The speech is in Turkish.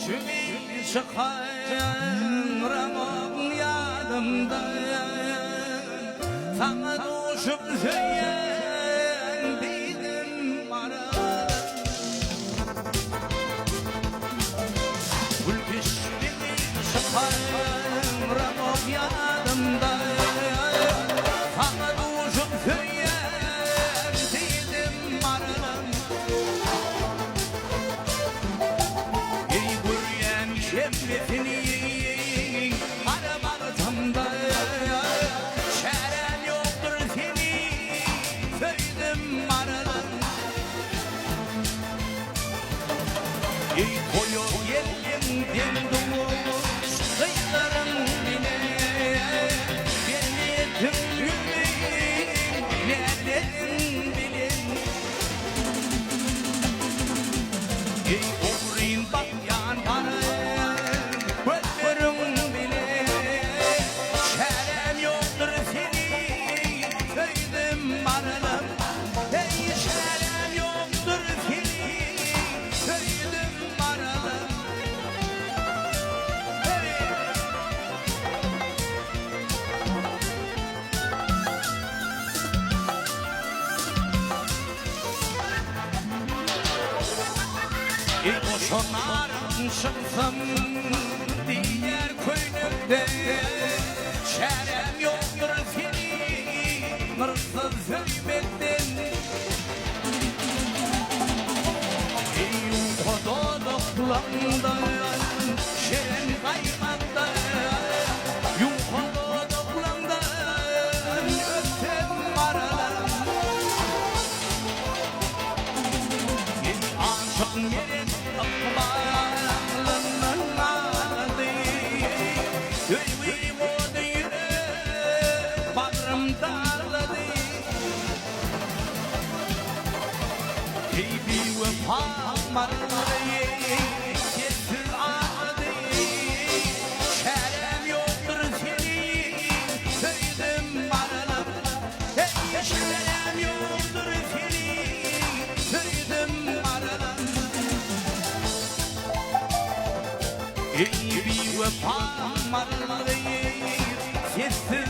Gülüşümün çıkan ramon yanımda, sana duşup söylendiydim aradan. Gülüşümün çıkan ramon yanımda, sana duşup söylendiydim aradan. Şemmetini arabatamda çaren yoktur seni söyledim aradan. Ey koyu geldim demdim kıyıların bile geliyetim yüreğim nereden bilin. Ey umrin bak yan bana boşanarım çıksam diğer köylümde çarem yoktur seni hırsız sevmekten. Uyku doduklarında şeren kaymakta, uyku doduklarında öpsem aradan. Aşık yerin şerem yoktur seni söyledim aradan. Şerem yoktur seni söyledim aradan. Ey bir vefam var, sessiz